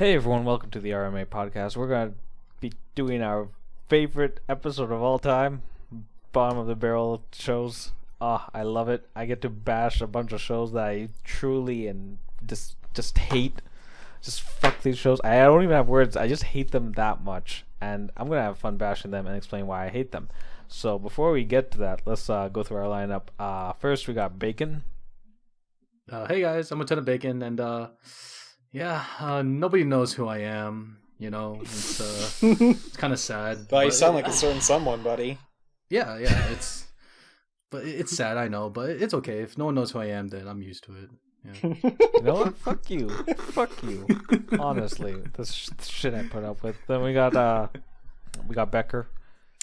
Hey everyone, welcome to the RMA podcast. We're going to be doing our favorite episode of all time, bottom of the barrel shows. I love it. I get to bash a bunch of shows that I truly and just hate. Just fuck these shows. I don't even have words. I just hate them that much. And I'm going to have fun bashing them and explain why I hate them. So before we get to that, let's go through our lineup. First, we got Bacon. Hey guys, I'm Lieutenant Bacon, and nobody knows who I am. You know, it's kind of sad. But you sound like a certain someone, buddy. Yeah, it's sad, I know, but it's okay. If no one knows who I am, then I'm used to it. Yeah. You know what? Fuck you. Honestly, this shit I put up with. Then we got Becker.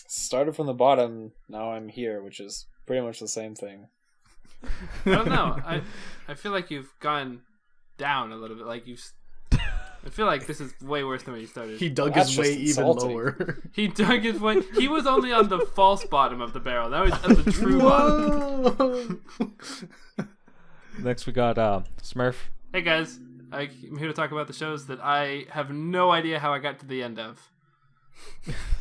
Started from the bottom, now I'm here, which is pretty much the same thing. I don't know. I feel like you've gone down a little bit. Like I feel like this is way worse than where you started. He dug his way even lower. He dug his way. He was only on the false bottom of the barrel. That was at the true bottom. Next we got Smurf. Hey guys, I'm here to talk about the shows that I have no idea how I got to the end of.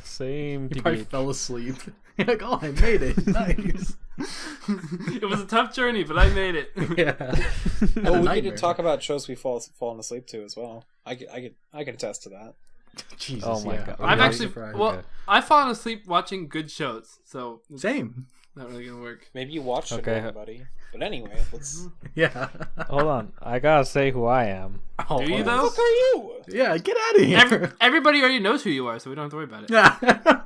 Same. You probably fell asleep. You're like, oh, I made it. Nice. It was a tough journey, but I made it. Yeah. Oh, we need to talk about shows we've fallen asleep to as well. I could attest to that. Jesus. Oh my god. I've actually okay. I've fallen asleep watching good shows, so Same. Not really gonna work. Maybe you watched it, everybody. But anyway, let's. Yeah. Hold on. I gotta say who I am. Oh, do you though? What the fuck are you? Yeah, get out of here. Everybody already knows who you are, so we don't have to worry about it. Yeah.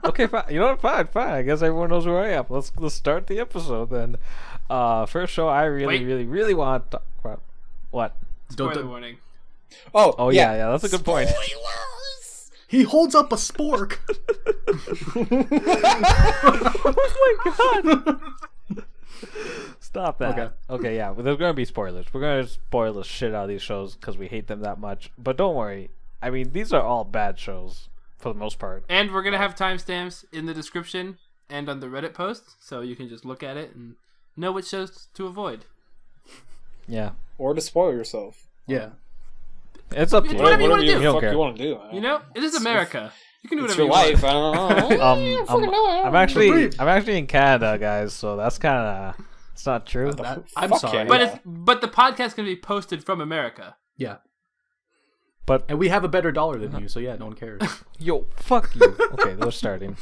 Okay, fine. You know what? Fine. I guess everyone knows who I am. Let's start the episode then. First show I really want to talk about. What? Spoiler warning. Oh yeah. That's a good point. He holds up a spork. Oh my god. Stop that. Okay, yeah. But there's going to be spoilers. We're going to spoil the shit out of these shows because we hate them that much. But don't worry. I mean, these are all bad shows for the most part. And we're going to have timestamps in the description and on the Reddit post, so you can just look at it and know which shows to avoid. Yeah. Or to spoil yourself. Yeah. It's up to you. Whatever you want to do. You want to do. You know, it is America. You can do It's whatever your you life. I don't know. I'm actually in Canada, guys. So that's kind of it's not true. I'm sorry. want. But the podcast can be posted from America. Yeah. But and we have a better dollar than you, so yeah, no one cares. Yo, fuck you. Okay, we're starting.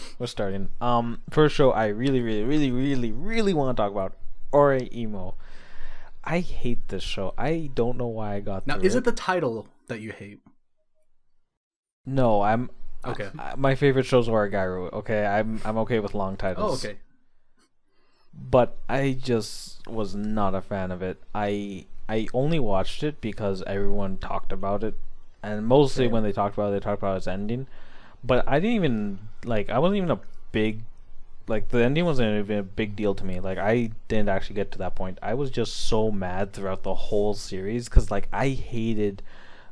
First show I really want to talk about, Oreimo. I hate this show. I don't know why I got now. through Is it the title that you hate? No, I'm okay. My favorite shows are Origairu. Okay, I'm okay with long titles. Oh, okay. But I just was not a fan of it. I only watched it because everyone talked about it, and mostly when they talked about its ending. But I didn't even I wasn't even a big the ending wasn't even a big deal to me. I didn't actually get to that point. I was just so mad throughout the whole series because I hated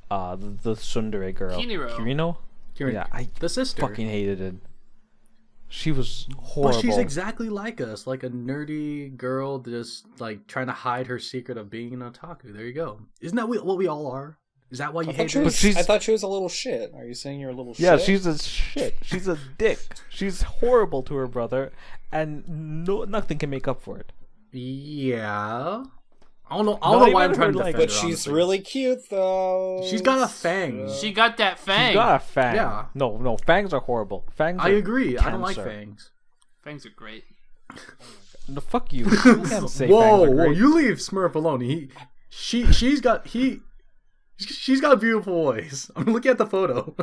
the tsundere girl. Kirino? Yeah, the sister. Fucking hated it. She was horrible. Well, she's exactly like us, like a nerdy girl just trying to hide her secret of being an otaku. There you go. Isn't that what we all are? Is that why you hate her? I thought she was a little shit. Are you saying you're a little shit? Yeah, she's a shit. She's a dick. She's horrible to her brother, and nothing can make up for it. Yeah. I don't know why I'm trying to defend her, but she's really cute, though. She's got a fang. She got that fang. She's got a fang. Yeah. No, fangs are horrible. I agree. I don't like fangs. Fangs are great. No, fuck you. You can't say fangs are great. You leave Smurf alone. She's got a beautiful voice. I'm looking at the photo.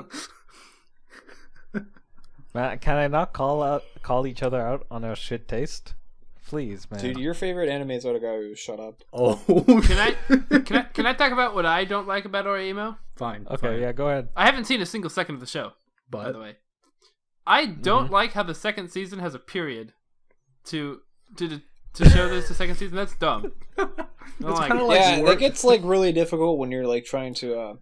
Man, can I not call each other out on our shit taste? Please, man. Dude, your favorite anime is Oreimo. Shut up. Oh. Can I talk about what I don't like about Oreimo? Fine. Okay, fine. Yeah, go ahead. I haven't seen a single second of the show, by the way. I don't like how the second season has a period to show this the second season. That's dumb. It's kind of that gets really difficult when you're trying to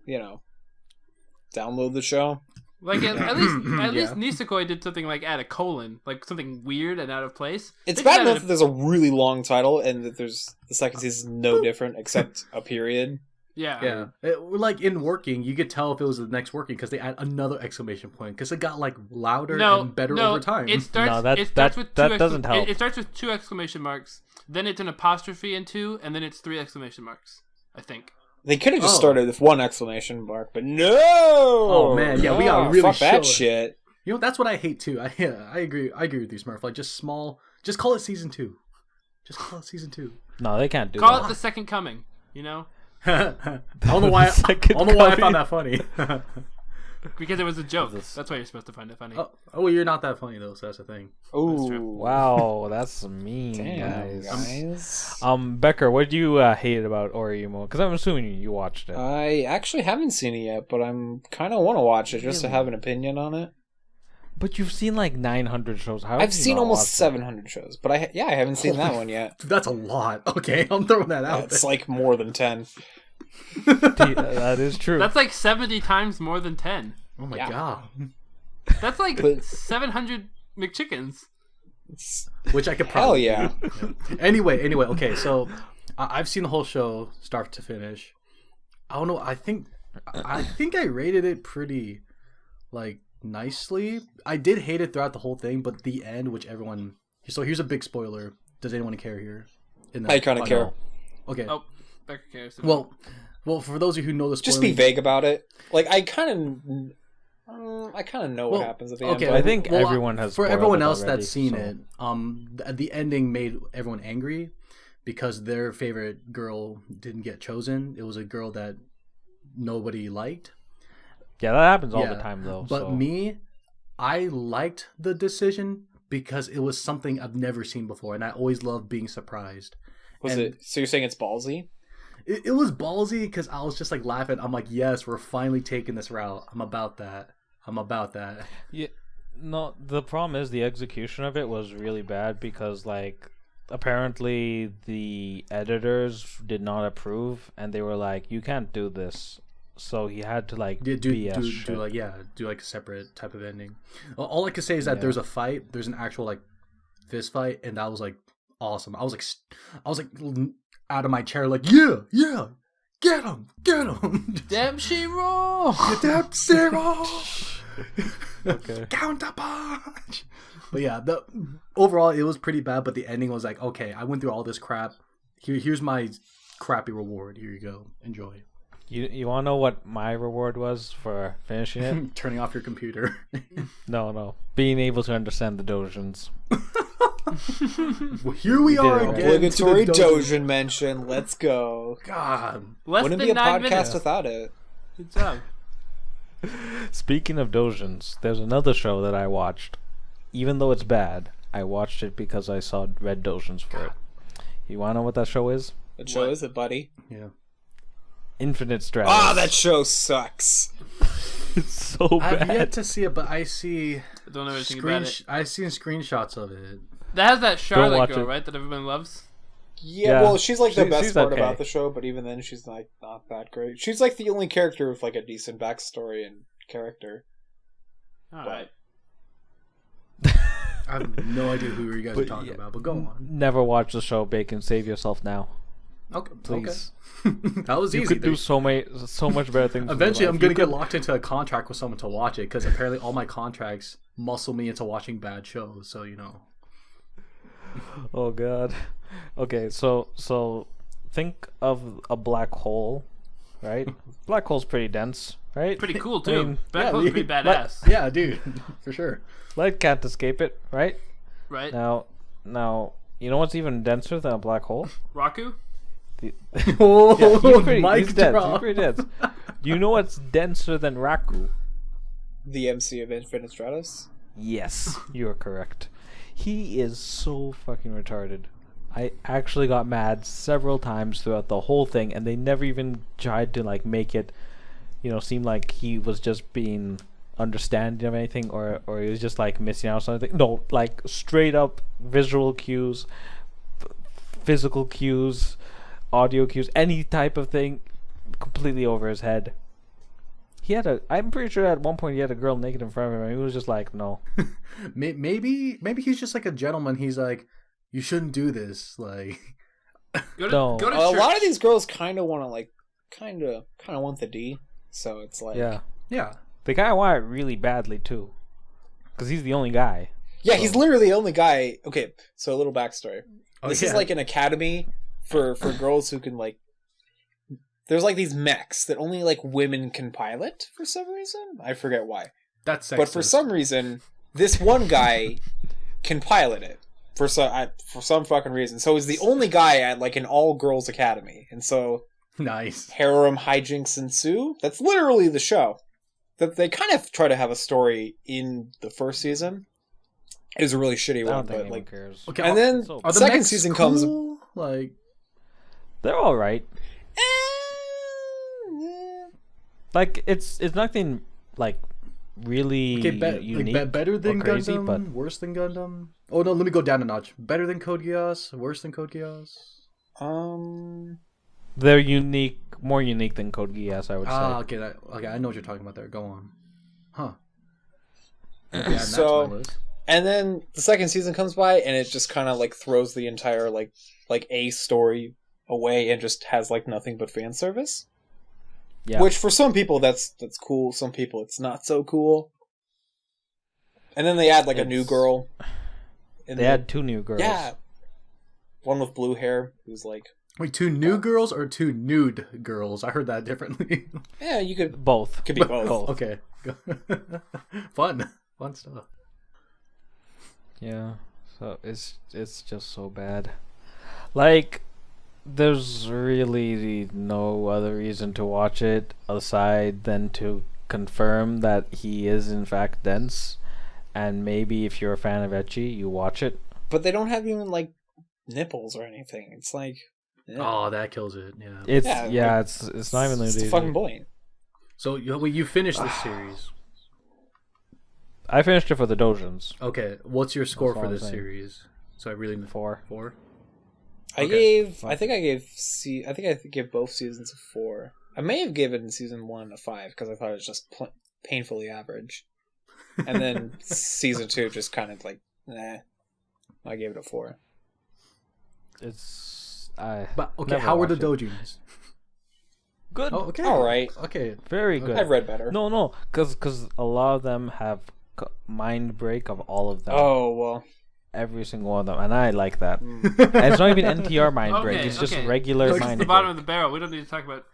download the show. At least Nisekoi did something add a colon, something weird and out of place. It's bad enough that there's a really long title and that there's the second season no different except a period. Yeah. Like in working, you could tell if it was the next working because they add another exclamation point because it got like louder and better over time. It starts. No, it starts with that two doesn't help. It starts with 2 exclamation marks. Then it's an apostrophe and 2, and then it's 3 exclamation marks. I think. They could have just started with 1 exclamation mark, but no. Oh man, yeah, we got really fuck that shit. You know, that's what I hate too. I agree. I agree with you, Smurf. Like just small. Just call it season 2. Just call it season 2. No, they can't do Call that. it the second coming. You know. I don't know why. I don't know why I found that funny. Because it was a joke. That's why you're supposed to find it funny. Oh, well, you're not that funny though, so that's the thing. Ooh, Wow, that's mean, damn, guys. Becker, what do you hate about Oreimo? Because I'm assuming you watched it. I actually haven't seen it yet, but I'm kind of want to watch it just to have an opinion on it. But you've seen like 900 shows. How I've seen almost 700 shows, but I haven't seen that one yet. That's a lot. Okay, I'm throwing that out. It's like more than 10. That is true. That's like 70 times more than 10. Oh my god. That's like 700 McChickens. Which I could Hell probably. yeah. Anyway. Okay, so I've seen the whole show start to finish. I don't know. I think I rated it pretty like nicely. I did hate it throughout the whole thing, but the end, which everyone. So here's a big spoiler. Does anyone care here? I kind of care. Okay. Oh, Becker cares. Well, for those of you who know the spoilers, Just be vague about it. Like I kind of know what happens at the end. Okay, but I think everyone has. For spoiled everyone it else already, that's seen so. it, the ending made everyone angry because their favorite girl didn't get chosen. It was a girl that nobody liked. Yeah, that happens all the time though. But so. me, I liked the decision because it was something I've never seen before, and I always love being surprised. Was it? So you're saying it's ballsy? It was ballsy because I was just like laughing. I'm like, yes, we're finally taking this route. I'm about that. Yeah, no. The problem is the execution of it was really bad because like apparently the editors did not approve, and they were like, "You can't do this." So he had to like do shit. like a separate type of ending. All I can say is that there's a fight. There's an actual like fist fight, and that was like awesome. I was like out of my chair, like yeah, get him, Damn Shiro! Damn Shiro! Okay. Counterpunch. But yeah, overall it was pretty bad. But the ending was like, okay, I went through all this crap. Here's my crappy reward. Here you go, enjoy. You want to know what my reward was for finishing it? Turning off your computer. No. Being able to understand the dojins. Well, here we are again. Obligatory Dojin mention. Let's go. God. Wouldn't be a podcast without it. Good job. Speaking of dojins, there's another show that I watched. Even though it's bad, I watched it because I saw red dojins for it. You want to know what that show is? What show is it, buddy? Yeah. Infinite Stratos. Ah, that show sucks. It's so bad. I've yet to see it, but I see. I don't know anything about it. I've seen screenshots of it. That has that Charlotte watch girl, it. right? That everyone loves. Yeah, well, she's like the best she's part okay. about the show, but even then, she's like not that great. She's like the only character with like a decent backstory and character. All right. I have no idea who you guys are talking about, but go on. Never watch the show, Bacon. Save yourself now. Okay, Please. Okay. That was You easy. could do so much better things. Eventually, I'm gonna get locked into a contract with someone to watch it because apparently all my contracts muscle me into watching bad shows. So you know. Oh god. Okay, so think of a black hole, right? Black hole's pretty dense, right? Pretty cool too. I mean, Black Hole's pretty badass. Yeah, dude, for sure. Light can't escape it, right? Right? Now, you know what's even denser than a black hole? Raku? Oh, He's dead. He's pretty dense. Do you know what's denser than Raku? The MC of Infinite Stratos. Yes, you are correct. He is so fucking retarded. I actually got mad several times throughout the whole thing, and they never even tried to like make it, seem like he was just being understanding of anything, or he was just like missing out on something. No, like straight up visual cues, physical cues, audio cues, any type of thing, completely over his head. I'm pretty sure at one point he had a girl naked in front of him, and he was just like, no. Maybe he's just like a gentleman. He's like, you shouldn't do this. Like, Go to church. A lot of these girls kind of want to like kind of want the D. So it's like Yeah. They kind of want it really badly too, because he's the only guy. Yeah, he's literally the only guy. Okay, so a little backstory. This is like an academy for girls who can like. There's like these mechs that only like women can pilot for some reason. I forget why. That's sexist. But for some reason, this one guy can pilot it for some fucking reason. So he's the only guy at like an all girls academy, and so nice harem hijinks ensue. That's literally the show. That they kind of try to have a story in the first season. It was a really shitty one, but like, cares. Okay, and then are the second mechs season cool? comes. Like, they're all right. Like it's nothing like really unique. Like, better than or crazy, Gundam, but worse than Gundam. Oh no, let me go down a notch. Better than Code Geass, worse than Code Geass. they're unique, more unique than Code Geass, I would say. Okay, I know what you're talking about there. Go on. Huh. So, and then the second season comes by, and it just kind of like throws the entire like A story away, and just has like nothing but fan service. Yeah. Which for some people that's cool. Some people it's not so cool. And then they add like a new girl. They add 2 new girls. Yeah. One with blue hair who's like. Wait, 2 new girls or 2 nude girls? I heard that differently. Yeah, you could both. Could be both. Okay. Fun stuff. Yeah. So it's just so bad. Like, there's really no other reason to watch it aside than to confirm that he is in fact dense, and maybe if you're a fan of ecchi, you watch it. But they don't have even like nipples or anything. It's like, yeah. Oh, that kills it. Yeah. It's not even It's the fucking point. So you finished this series. I finished it for the dojins. Okay, what's your score That's for all I'm this saying. series? So I really 4. 4. I think I gave both seasons a 4. I may have given season 1 a 5 because I thought it was just painfully average, and then season 2 just kind of like, nah. I gave it a 4. But okay, how were the dojins? Good. Oh, okay. All right. Okay. Very good. I've read better. No, because a lot of them have mind break of all of them. Oh well. Every single one of them, and I like that. And it's not even NTR mind break; it's just regular It's mind the break. bottom of the barrel. We don't need to talk about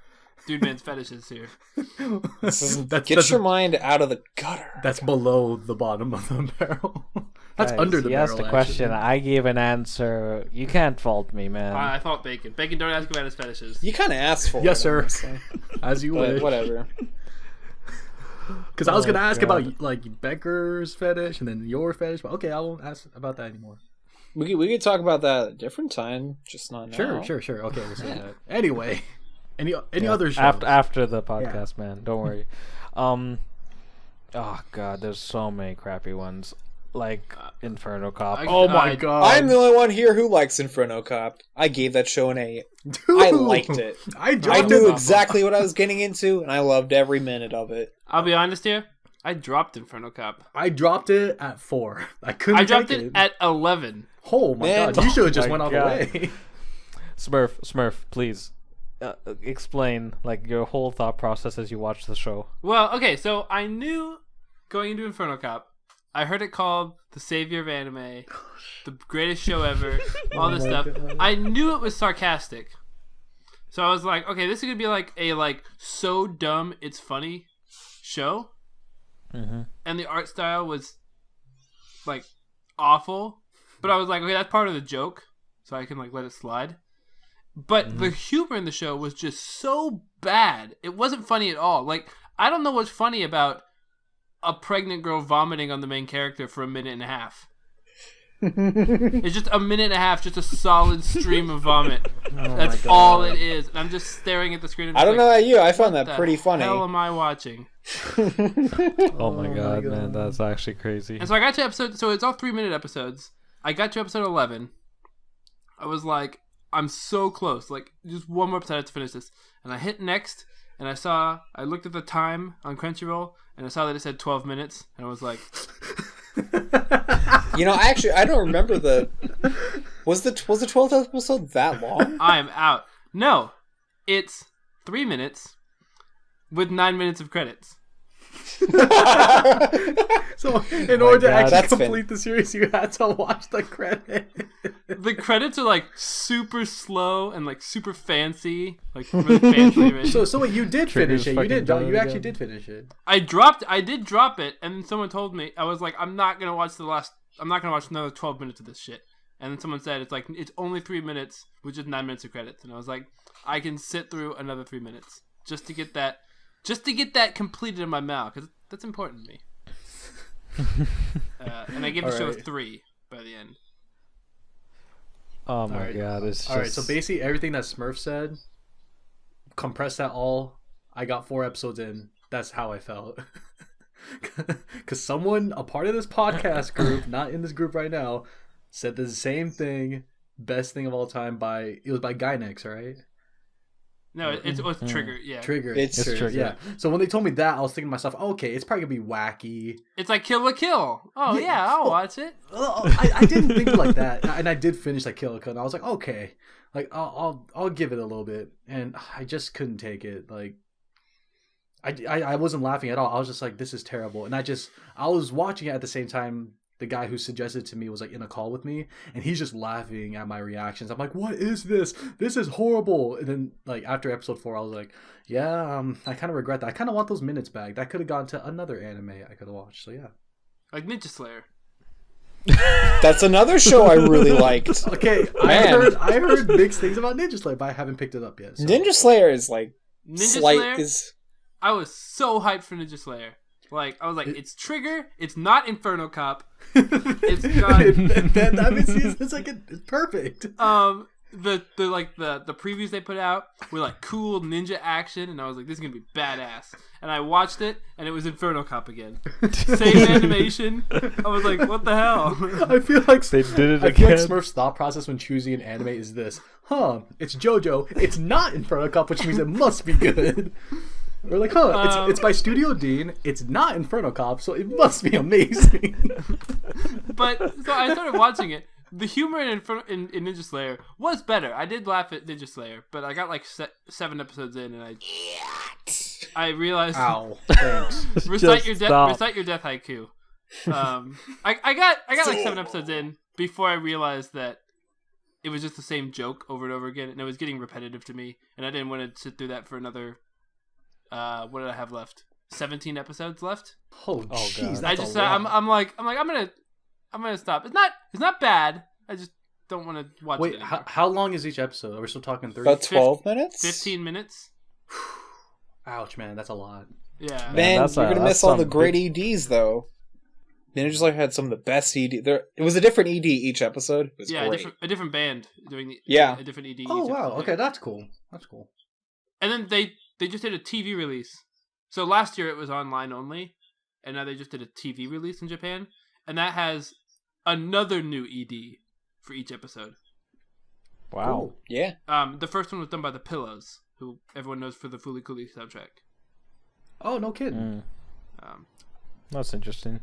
dude man's fetishes here. Get your mind out of the gutter. That's below the bottom of the barrel. That's Guys, under the he barrel. asked a question. I gave an answer. You can't fault me, man. I thought Bacon. Bacon, don't ask about his fetishes. You kind of asked for it. Yes, sir. Honestly. As you But wish. whatever. Because I was gonna ask God. about like Becker's fetish and then your fetish, but okay, I won't ask about that anymore. We could talk about that at a different time, just not now. Sure. Okay, we'll say that. Anyway, any other shows? After the podcast, man. Don't worry. Oh god, there's so many crappy ones. Like Inferno Cop. Oh my god! I'm the only one here who likes Inferno Cop. I gave that show an A. Dude, I liked it. I knew exactly what I was getting into, and I loved every minute of it. I'll be honest here. I dropped Inferno Cop. I dropped it at 4. I couldn't. I dropped take it at 11. Oh my Man. god! You should have just Oh went my all God. the way. Smurf, please explain like your whole thought process as you watch the show. Well, okay, so I knew going into Inferno Cop, I heard it called the savior of anime, the greatest show ever, all this stuff. God. I knew it was sarcastic. So I was like, okay, this is going to be like a so dumb it's funny show. Mm-hmm. And the art style was like awful. But I was like, okay, that's part of the joke, so I can like let it slide. But the humor in the show was just so bad. It wasn't funny at all. Like, I don't know what's funny about a pregnant girl vomiting on the main character for a minute and a half. It's just a minute and a half, just a solid stream of vomit. That's all it is. And I'm just staring at the screen. And I don't know about you. I found what that the pretty funny. hell am I watching? Oh my god, man, that's actually crazy. And so I got to episode. So it's all 3-minute episodes. I got to episode 11. I was like, I'm so close. Like, just one more episode to finish this. And I hit next, and I looked at the time on Crunchyroll, and I saw that it said 12 minutes, and I was like, You know, actually, I don't remember was the 12th episode that long? I'm out. No, it's 3 minutes with 9 minutes of credits. So in order to actually that's complete the series, you had to watch the credits. The credits are like super slow and like super fancy, like really fancy written. So wait, you did Trigger's finish it. You fucking did. done You it actually again. did finish it. I did drop it, and then someone told me, I was like, I'm not gonna watch another 12 minutes of this shit. And then someone said it's only 3 minutes with just 9 minutes of credits, and I was like, I can sit through another 3 minutes just to get that completed in my mouth, because that's important to me. And I gave the show a 3 by the end. Oh my god, it's just... All right. So basically, everything that Smurf said, compress that all. I got 4 episodes in. That's how I felt. Because someone, a part of this podcast group, not in this group right now, said the same thing. Best thing of all time it was by Gynex, right? No, it was Trigger. Yeah, Trigger. It's Trigger. Yeah. So when they told me that, I was thinking to myself, okay, it's probably gonna be wacky. it's like Kill la Kill. Oh yeah, I'll watch it. I didn't think like that, and I did finish like Kill la Kill, and I was like, okay, like I'll give it a little bit, and I just couldn't take it. Like, I wasn't laughing at all. I was just like, this is terrible, and I was watching it at the same time. The guy who suggested it to me was like in a call with me, and he's just laughing at my reactions. I'm like, what is this? This is horrible. And then like after episode 4, I was like, yeah, I kind of regret that. I kind of want those minutes back. That could have gone to another anime I could have watched. So yeah. Like Ninja Slayer. That's another show I really liked. Okay, Man. I heard mixed things about Ninja Slayer, but I haven't picked it up yet. So. Ninja Slayer is like Ninja slight Slayer? is I was so hyped for Ninja Slayer. Like I was like, it's Trigger. It's not Inferno Cop. It's got that means it's like it's perfect. the previews they put out were like cool ninja action, and I was like, this is gonna be badass. And I watched it, and it was Inferno Cop again. Same animation. I was like, what the hell? I feel like They did it I feel like again. Smurf's thought process when choosing an anime is this: it's JoJo. It's not Inferno Cop, which means it must be good. We're like, it's by Studio Dean. It's not Inferno Cop, so it must be amazing. But so I started watching it. The humor in Ninja Slayer was better. I did laugh at Ninja Slayer, but I got like 7 episodes in, and I realized. Ow! Thanks. recite Just your stop. recite your death haiku. I got like 7 episodes in before I realized that it was just the same joke over and over again, and it was getting repetitive to me, and I didn't want to sit through that for another. What did I have left? 17 episodes left. Oh jeez, God. that's a lot. I'm gonna stop. It's not bad. I just don't want to watch Wait, it anymore. how long is each episode? Are we still talking 30? about 12 minutes. 15 minutes. Ouch, man, that's a lot. Yeah. Man, that's you're a- gonna that's miss all the some great EDs though. Ninja Slayer had some of the best ED. It was a different ED each episode. It was Yeah, great. a different band doing Yeah. a different ED. Oh each wow, episode. okay, that's cool. That's cool. And then they just did a TV release. So last year it was online only, and now they just did a TV release in Japan, and that has another new ED for each episode. Wow. Cool. Yeah. The first one was done by the Pillows, who everyone knows for the Fooly Cooly soundtrack. Oh, no kidding. That's interesting.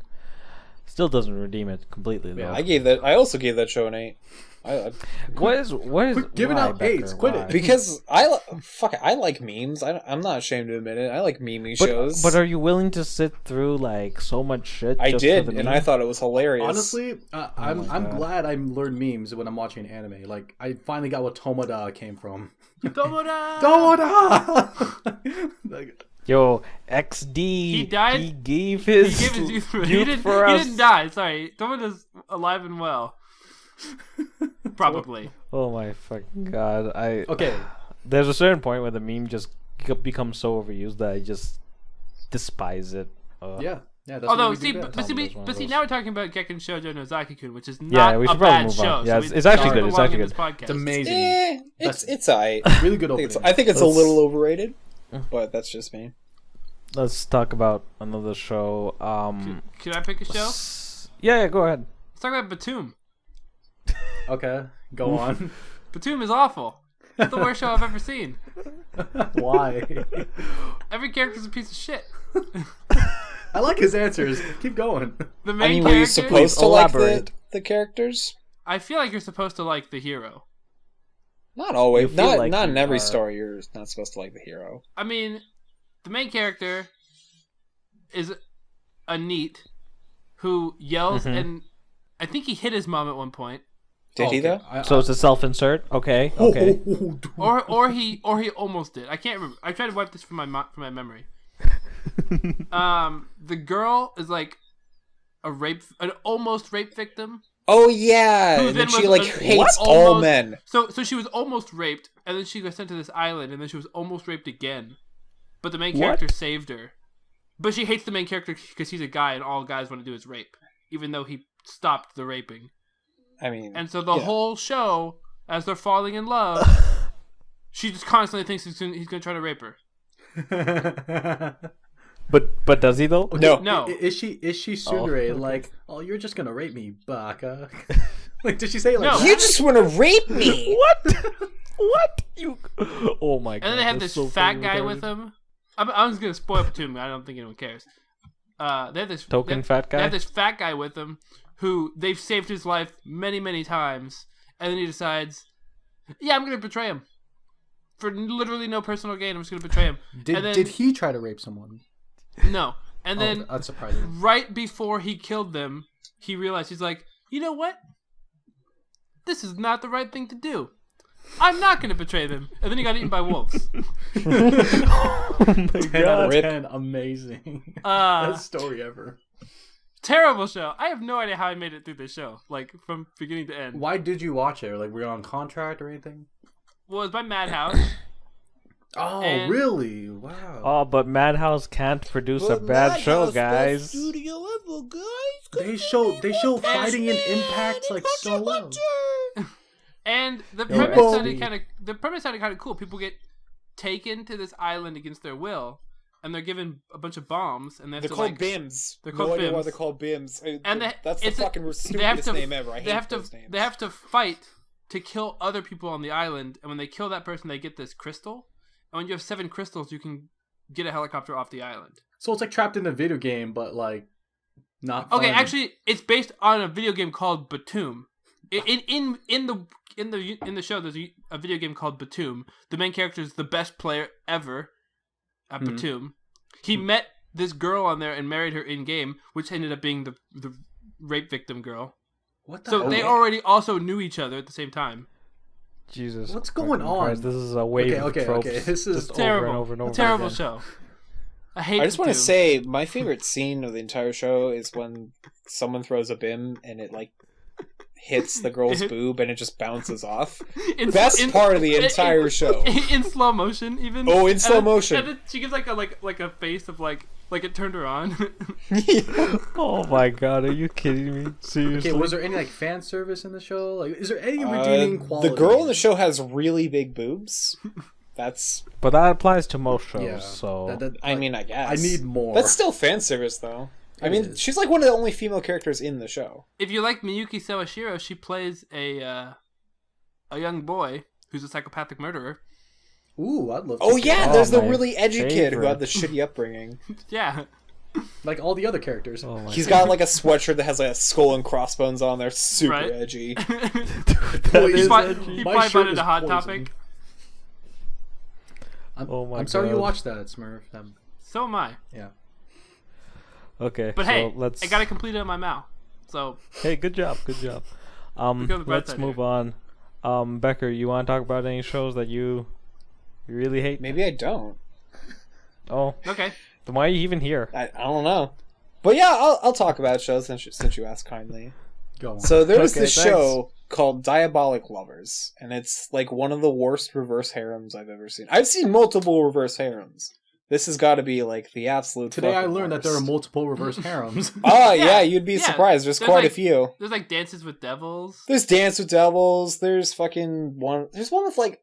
Still doesn't redeem it completely though. Yeah, I also gave that show an 8. What is Quit giving why, out Becker? eights, quit it. Why? Because I like memes. I'm not ashamed to admit it. I like meme shows. But are you willing to sit through like so much shit? I just did, for the and meme? I thought it was hilarious. Honestly, I'm God. glad I learned memes when I'm watching anime. Like, I finally got what Tomoda came from. Tomoda! Tomoda! Like, Yo, XD. He died? He gave his, He gave his youth. youth for us. He didn't die. Sorry, Tomoda's alive and well. Probably. Oh my fucking god! okay, There's a certain point where the meme just becomes so overused that I just despise it. yeah. That's Although, what we see, do best. but Tomoda's one of see, those. now we're talking about Gekken Shoujo Nozaki-kun, which is Yeah, not we a should probably bad move show. on. Yeah, so it's actually doesn't good, it's belong actually in good. this podcast. It's amazing. It's alright. Really good opening. I think it's a Let's- little overrated, but that's just me. Let's talk about another show. Can I pick a show? Yeah, go ahead. Let's talk about Btooom. Okay, go on. Btooom is awful. It's the worst show I've ever seen. Why? Every character's a piece of shit. I like his answers. Keep going. The I main mean, were you character. supposed to like elaborate. the characters? I feel like you're supposed to like the hero. Not always. You feel Not like in you every are- story. You're not supposed to like the hero. I mean, the main character is a NEET who yells, and I think he hit his mom at one point, Did he though? So it's a self-insert. Okay. or he almost did. I can't remember. I tried to wipe this from my memory. The girl is like an almost rape victim. Oh yeah, Who and then then she was like a- hates what? all Almost- men. So she was almost raped, and then she got sent to this island, and then she was almost raped again. But the main character saved her. But she hates the main character because he's a guy, and all guys want to do is rape, even though he stopped the raping. I mean, And so the whole show, as they're falling in love, she just constantly thinks he's gonna try to rape her. But does he though? No. No. Is she tsundere okay. like, oh, you're just gonna rape me, baka? Like, did she say it like No. that? You just want to rape me. What? What? You? Oh my god! And then they have that's this so fat fucking guy retarded. with them. I'm just gonna spoil Btooom. I don't think anyone cares. They have this Fat guy. They have this fat guy with them who they've saved his life many times, and then he decides, yeah, I'm gonna betray him for literally no personal gain. I'm just gonna betray him. And then, Did he try to rape someone? No. And then That's surprising. right before he killed them, he realized, he's like, you know what? This is not the right thing to do. I'm not going to betray them. And then he got eaten by wolves. Oh my 10 out of Rip. 10, amazing. Uh, Best story ever. Terrible show. I have no idea how I made it through this show, like from beginning to end. Why did you watch it? Like, were you on contract or anything? Well, it's by Madhouse. Oh, And- really? Wow. Oh, but Madhouse can't produce a bad show, guys. Studio level, guys. They show fighting and impact like so well. And the Yo, premise sounded kind of cool. People get taken to this island against their will, and they're given a bunch of bombs, and they have They're to called like, BIMs. They're called no idea why BIMs. they're called BIMs. And That's the fucking stupidest name ever. I hate those names. They have to fight to kill other people on the island, and when they kill that person, they get this crystal. And when you have 7 crystals, you can get a helicopter off the island. So it's like trapped in a video game, but like not. Okay, fun. actually, it's based on a video game called Btooom. In the show, there's a video game called Btooom. The main character is the best player ever at Btooom. He met this girl on there and married her in game, which ended up being the rape victim girl. What the So hell? they already also knew each other at the same time. Jesus. What's going fucking on? Christ, this is a wave of tropes. okay. This is just Terrible, over and over and over terrible again. show. I hate. I just want to Btooom. say my favorite scene of the entire show is when someone throws a BIM and it like hits the girl's boob and it just bounces off. Best part of the entire show. In slow motion, even. Oh, in slow motion. And then she gives like a face of like it turned her on. Oh my god, are you kidding me? Seriously? Okay, was there any like fan service in the show? Like, is there any redeeming quality? The girl in the show has really big boobs. That's. But that applies to most shows, Yeah. so... I mean, I guess. I need more. That's still fan service, though. I It mean, is. she's like one of the only female characters in the show. If you like Miyuki Sawashiro, she plays a young boy who's a psychopathic murderer. Ooh, I'd love to Oh see yeah, that. there's the my really edgy kid who favorite. had the shitty upbringing. Yeah. Like all the other characters. Oh my He's god. got like a sweatshirt that has like a skull and crossbones on there, super Right. edgy. That He is probably- edgy. He My probably shirt found it is a hot poison. topic. I'm sorry you God. watched that, Smurf. So am I. Yeah. Okay, But so hey, let's... I got it completed on my Mao. So Hey, good job, good job. Look on the bright Let's side move here. on. Becker, you want to talk about any shows that you really hate? Maybe I don't. Oh, okay. then why are you even here? I don't know. But yeah, I'll talk about shows since you asked kindly. Go on. So there was Okay, this thanks. show called Diabolik Lovers, and it's like one of the worst reverse harems I've ever seen. I've seen multiple reverse harems. This has got to be like the absolute. Today I fucking learned that there are worst. multiple reverse harems. Oh Yeah, yeah, you'd be yeah. surprised. There's There's quite a like- few. There's like Dances with Devils. There's Dance with Devils. There's fucking one. There's one with like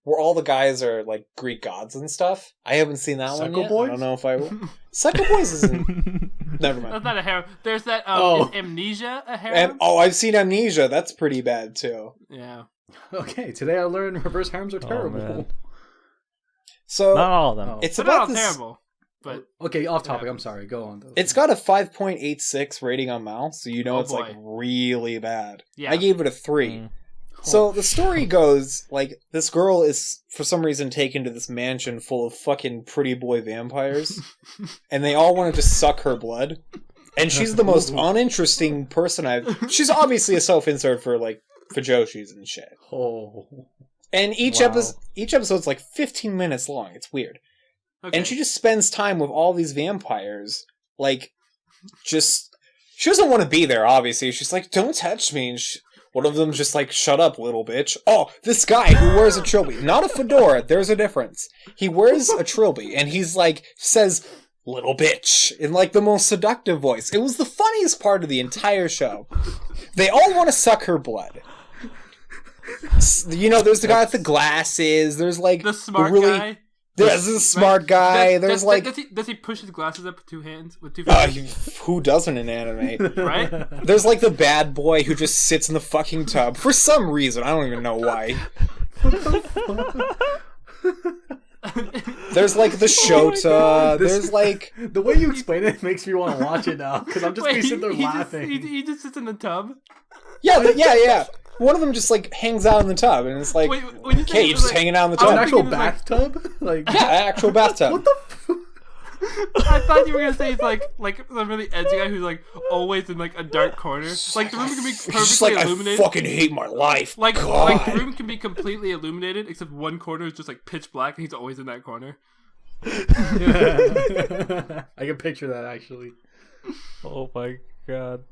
where all the guys are like Greek gods and stuff. I haven't seen that one Psycho yet. Boys? I don't know if I will. Psycho Boys isn't. Never That's mind. not a harem. There's that Oh. is Amnesia a harem? I've seen Amnesia. That's pretty bad too. Yeah. Okay, today I learned reverse harems are terrible. man. So Not all of them. Oh. it's They're not about all this. terrible. But Okay, off topic. Yeah. I'm sorry. Go on. Though. It's got a 5.86 rating on Mouse, so you know Oh, it's like boy. really bad. Yeah. I gave it a 3. So the story goes, like, this girl is, for some reason, taken to this mansion full of fucking pretty boy vampires, and they all want to just suck her blood. And she's the most uninteresting person She's obviously a self-insert for, like, Fujoshis and shit. Oh. And each episode's like 15 minutes long. It's weird. Okay. And she just spends time with all these vampires, like, just... She doesn't want to be there, obviously. She's like, don't touch me, and one of them's just like, shut up, little bitch. Oh, this guy who wears a trilby. Not a fedora, there's a difference. He wears a trilby, and he's like, says, little bitch, in like the most seductive voice. It was the funniest part of the entire show. They all want to suck her blood. You know, there's the guy with the glasses, there's like... The smart guy? There's a smart guy, there's like... Does he push his glasses up with two hands? With two fingers? Who doesn't in anime? Right? There's like the bad boy who just sits in the fucking tub for some reason. I don't even know why. There's like the Shota. There's like the way you explain it makes me want to watch it now because I'm just sitting there laughing. He just sits in the tub. Yeah. One of them just like hangs out in the tub, and it's like, okay, you're just hanging out in the tub. An actual bathtub? Like actual bathtub. What the? I thought you were gonna say it's like the really edgy guy who's like always in like a dark corner. Like the room can be perfectly illuminated. I fucking hate my life. Like the room can be completely illuminated except one corner is just like pitch black, and he's always in that corner. I can picture that actually. Oh my god.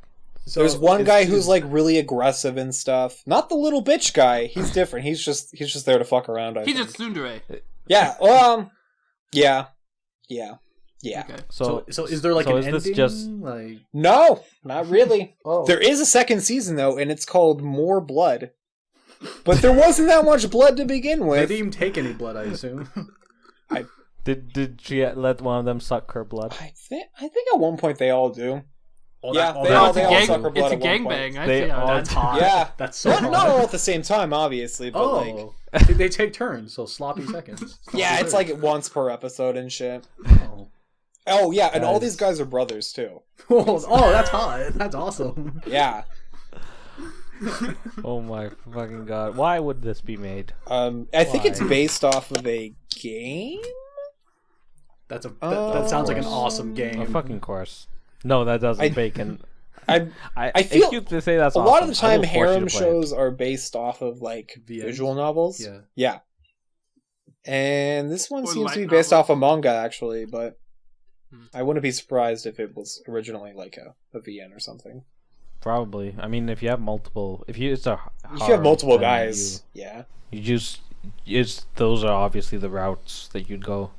So there's one guy who's like really aggressive and stuff. Not the little bitch guy. He's different. He's just there to fuck around. He's just tsundere. Yeah. Yeah. Okay. So is there like an ending? This just... like... No, not really. Oh. There is a second season though, and it's called More Blood. But there wasn't that much blood to begin with. They didn't even take any blood, I assume. Did she let one of them suck her blood? I think at one point they all do. They all suck her blood. It's a gangbang. That's hot. Yeah, that's so hot. Not all at the same time, obviously. But they take turns, so sloppy seconds. Yeah, it's like once per episode and shit. Oh yeah, and all these guys are brothers too. Oh, that's hot. That's awesome. Yeah. Oh my fucking god! Why would this be made? I think it's based off of a game. That sounds like an awesome game. A fucking course. No, that doesn't. Bacon. I feel to say that's a awesome. lot of the time harem shows are based off of like visual novels. Yeah. And this one seems to be based off a manga actually, but I wouldn't be surprised if it was originally like a VN or something. Probably. I mean, if you have multiple, if you have multiple guys, those are obviously the routes that you'd go.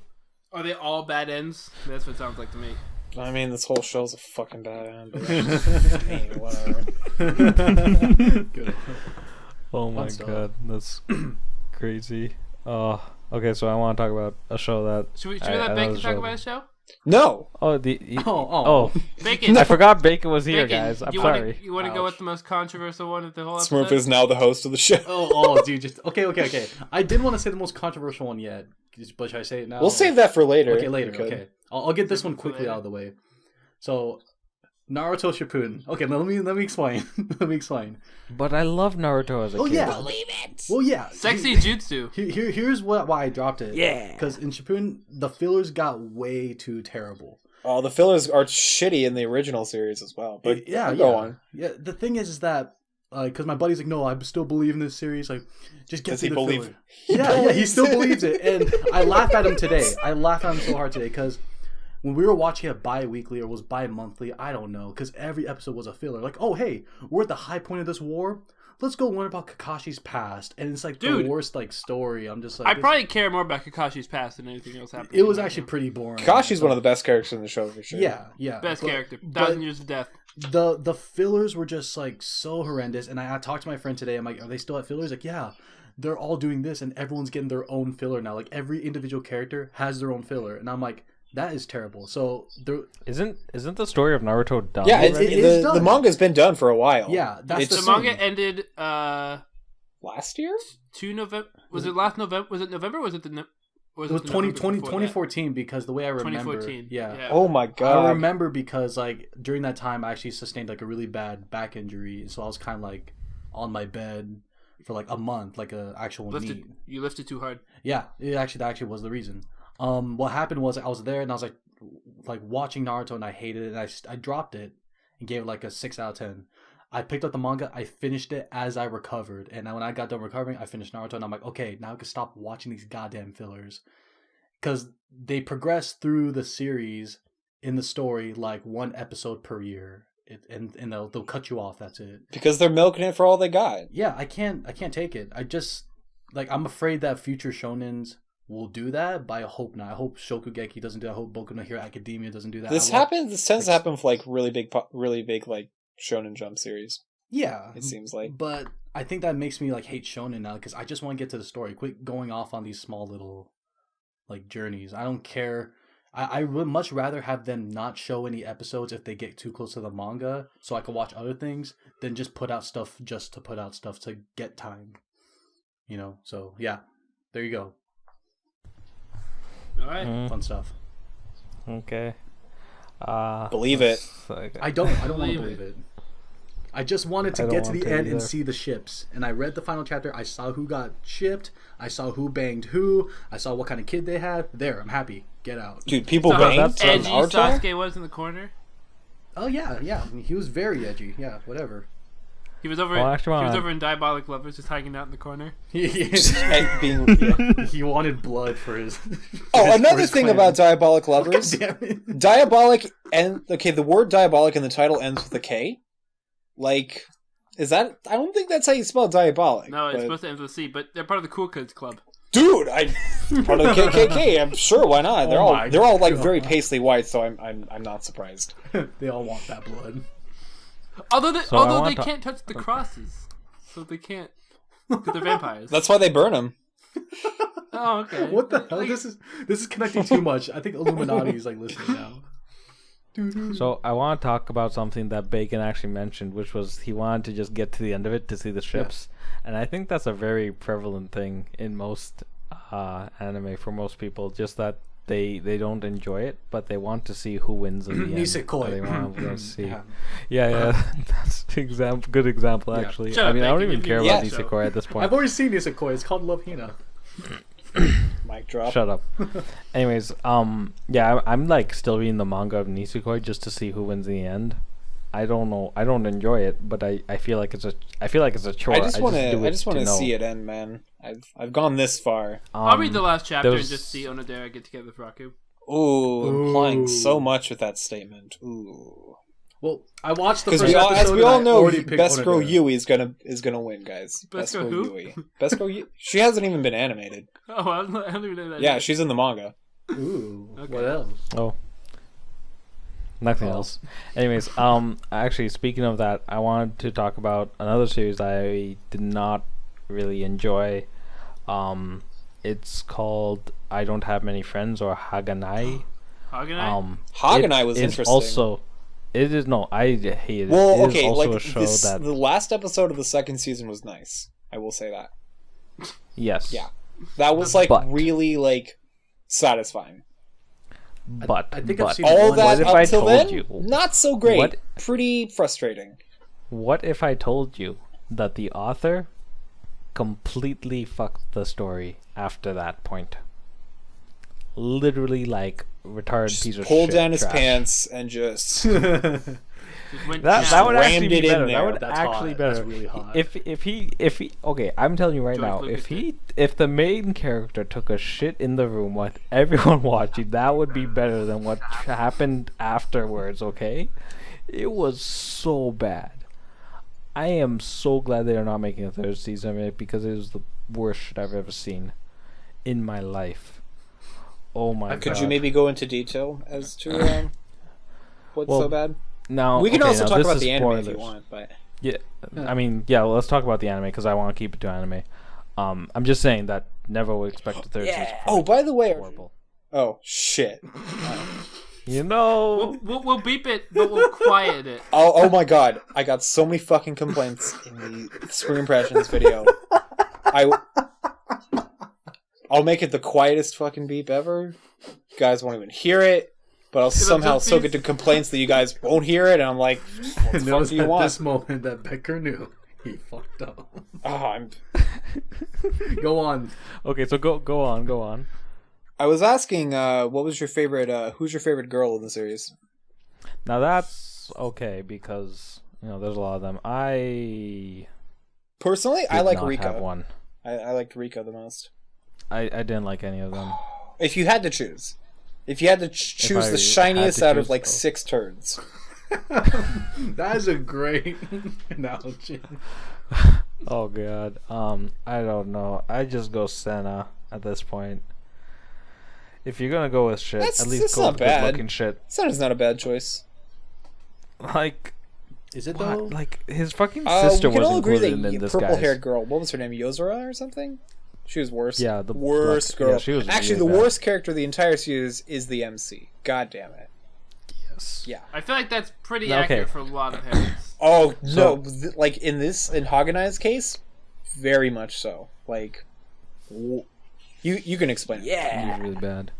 Are they all bad ends? That's what it sounds like to me. I mean, this whole show's a fucking bad end. But hey, whatever. Good. Oh my god, that's crazy. Okay, so I want to talk about a show that. Should we let Bacon talk about a show? No. Bacon. I forgot Bacon was here, guys. I'm sorry. You want to go with the most controversial one of the whole episode? Smurf is now the host of the show. Dude, just okay. I didn't want to say the most controversial one yet, but should I say it now? We'll save that for later. Okay, later. Okay, I'll get this one quickly out of the way. So, Naruto Shippuuden. Okay, let me explain. But I love Naruto as a kid. Yeah. Believe it. Well, yeah. Sexy jutsu. Here's why I dropped it. Yeah. Because in Shippuuden, the fillers got way too terrible. Oh, the fillers are shitty in the original series as well. But go on. Yeah, the thing is that because my buddy's like, no, I still believe in this series. Like, just get through the filler. Yeah, he still believes it, and I laugh at him today. I laugh at him so hard today because when we were watching it bi-weekly or was bi-monthly, I don't know, because every episode was a filler. Like, oh hey, we're at the high point of this war. Let's go learn about Kakashi's past, and it's like the worst like story. I'm just like, I probably care more about Kakashi's past than anything else happening. It was actually pretty boring. Kakashi's one of the best characters in the show for sure. Yeah. Best character. 1,000 Years of Death. The fillers were just like so horrendous, and I talked to my friend today. I'm like, are they still at fillers? Like, yeah, they're all doing this, and everyone's getting their own filler now. Like every individual character has their own filler, and I'm like, that is terrible. So there isn't the story of Naruto done? Yeah, the manga's been done for a while. Yeah, the manga ended last year. 2 November. Was it last November? Was it November? Or was it the? It was 2014 because the way I remember. 2014. Yeah. Oh my god. I remember because like during that time I actually sustained like a really bad back injury, so I was kind of like on my bed for like a month, like a actual meet. You lifted too hard. Yeah, that actually was the reason. What happened was I was there and I was like watching Naruto and I hated it and I dropped it and gave it like a 6 out of 10. I picked up the manga, I finished it as I recovered, and when I got done recovering, I finished Naruto and I'm like, okay, now I can stop watching these goddamn fillers. Because they progress through the series in the story like one episode per year. And they'll cut you off, that's it. Because they're milking it for all they got. Yeah, I can't take it. I'm afraid that future shonens will do that, but I hope not. I hope Shokugeki doesn't do that. I hope Boku no Hero Academia doesn't do that. This tends to happen for like really big like Shonen Jump series. Yeah, it seems like. But I think that makes me like hate shonen now because I just want to get to the story. Quit going off on these small little like journeys. I don't care. I would much rather have them not show any episodes if they get too close to the manga, so I can watch other things than just put out stuff just to put out stuff to get time. You know. So yeah, there you go. All right. Fun stuff. Okay. Believe it. I don't want to believe it. I just wanted to get to the end and see the ships. And I read the final chapter. I saw who got shipped. I saw who banged who. I saw what kind of kid they had. There, I'm happy. Get out. Dude, people banged edgy Naruto? Sasuke was in the corner. Oh yeah. He was very edgy. Yeah, whatever. He was over. He was over in Diabolik Lovers, just hanging out in the corner. He wanted blood for his. Another thing clan. about Diabolik Lovers. God damn it. Diabolik the word diabolic in the title ends with a K. Like, is that? I don't think that's how you spell diabolic. No, it's supposed to end with a C, but they're part of the Cool Kids Club. Dude, part of the KKK. I'm sure. Why not? They're all like very paisley white, so I'm not surprised. They all want that blood. Although they can't touch the crosses, so they can't. Because they're vampires. That's why they burn them. Oh, okay. What the hell? This is connecting too much. I think Illuminati is like listening now. So I want to talk about something that Bacon actually mentioned, which was he wanted to just get to the end of it to see the ships, and I think that's a very prevalent thing in most anime for most people. Just that they don't enjoy it, but they want to see who wins in the end. Nisekoi. They want to see. Yeah. That's good example actually. Shut up, I don't Bacon. even care about Nisekoi at this point. I've already seen Nisekoi. It's called Love Hina. Mic drop. Shut up. Anyways, I'm like still reading the manga of Nisekoi just to see who wins in the end. I don't know. I don't enjoy it, but I feel like it's a chore. I just want to see it end, man. I've gone this far. I'll read the last chapter and just see Onodera get together with Raku. Ooh, implying so much with that statement. Ooh. Well, I watched the first episode. As we all know, Best Girl Yui is gonna win, guys. Best Girl who? Yui. Best Girl Yui. She hasn't even been animated. Oh, I don't even know that. Yeah, she's in the manga. Ooh. Okay. What else? Oh. Nothing else. Anyways, actually, speaking of that, I wanted to talk about another series I did not really enjoy. It's called I Don't Have Many Friends, or Haganai. Haganai? Haganai was interesting. It is no, I hate it. Well, it okay, is also like a show that the last episode of the second season was nice. I will say that. Yes. Yeah, that was really like satisfying. But I think I've seen all one. that if up I till told then, you? not so great. What? Pretty frustrating. What if I told you that the author completely fucked the story after that point? Literally, like retarded piece of shit. Pulled down his trash. pants and just That would actually rammed be it in better. there. That would That's actually hot. better. That's really hot. If he okay, I'm telling you right George now, Lucas if the main character took a shit in the room with everyone watching, that would be better than what happened afterwards. Okay, it was so bad. I am so glad they are not making a third season of it because it was the worst shit I've ever seen in my life. Oh my god! Could you maybe go into detail as to what's so bad? Now We can also talk about this the is anime if you spoilers. want, but Yeah, I mean, well, let's talk about the anime because I want to keep it to anime. I'm just saying that never would expect a third season. Oh, by the way, Horrible. oh shit! You know, We'll beep it, but we'll quiet it. Oh my god! I got so many fucking complaints in the Spring Impressions video. I'll make it the quietest fucking beep ever. You guys won't even hear it, but I'll somehow still get to complaints that you guys won't hear it, and I'm like, what the fuck do you want? At this moment that Becker knew he fucked up. Oh, I'm. Go on. Okay, so go on. I was asking, what was your favorite? Who's your favorite girl in the series? Now that's okay because there's a lot of them. I Personally, did I like not Rika. have one. I liked Rika the most. I didn't like any of them. If you had to choose, choose I the shiniest had to out of choose, like oh. 6 turds. That is a great analogy. Oh god. I don't know. I just go Senna at this point. If you're gonna go with shit, That's at least go not with bad. good looking shit. Senna's not a bad choice. Like Is it what? though? Like his fucking sister We can was all agree included that in this purple-haired guy's. girl. What was her name? Yozora or something? She was worse. Yeah, the worst black- girl. yeah, she was Actually, really the bad. worst character of the entire series is the MC. God damn it. Yes. Yeah. I feel like that's pretty Okay. accurate for a lot of heads. Oh So- no! Like in Haganai's case, very much so. Like, you can explain. It. He's really bad.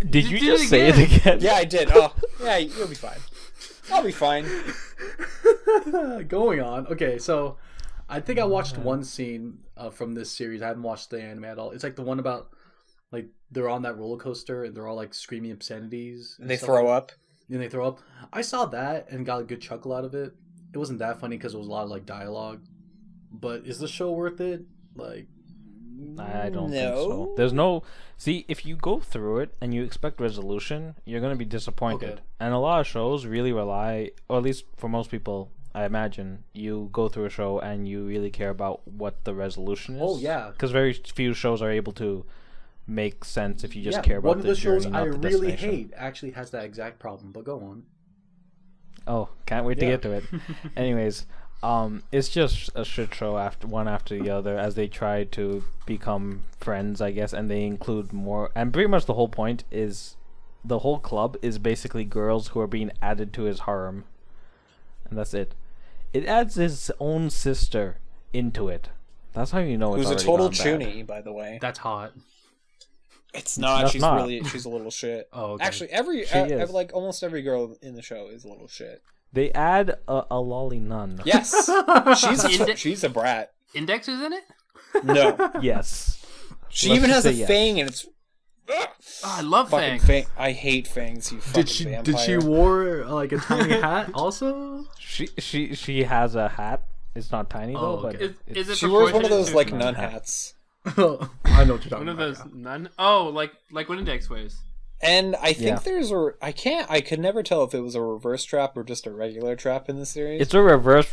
Did you do it just say it again? again? Yeah, I did. Oh, yeah, you'll be fine. I'll be fine. Going on. Okay, so I think I watched one scene from this series. I haven't watched the anime at all. It's like the one about like they're on that roller coaster and they're all like screaming obscenities. They throw up. And they throw up. I saw that and got a good chuckle out of it. It wasn't that funny because it was a lot of like dialogue. But is the show worth it? Like, I don't think so. There's no. See, if you go through it and you expect resolution, you're gonna be disappointed. Okay. And a lot of shows really rely, or at least for most people, I imagine, you go through a show and you really care about what the resolution is. oh yeah, Because very few shows are able to make sense if you just yeah. care about One of the shows journey, I not the really destination. hate actually has that exact problem. But go on. Oh, can't wait to Yeah. get to it. Anyways, it's just a shit show after the other as they try to become friends, I guess, and they include more. And pretty much the whole point is, the whole club is basically girls who are being added to his harem, and that's it. It adds his own sister into it. That's how you know it's Who's a already total gone bad. chuny, by the way. That's hot. It's not. That's She's not. she's a little shit. Oh, okay. Actually, She is. like almost every girl in the show is a little shit. They add a lolly nun. Yes, she's a brat. Index is in it? No, Yes. she Let's even just has a say yes. fang, and it's Oh, I love fucking Fang. fang. I hate fangs. You fucking vampire. Did she wore like a tiny hat also? She has a hat. It's not tiny though, Oh, but okay. Is it She wears one of proportionate those to- like nun nun hat. hats. I know what you're talking One of about. those none. Oh, like what Index wears. And I think Yeah. there's a. I could never tell if it was a reverse trap or just a regular trap in the series. it's a reverse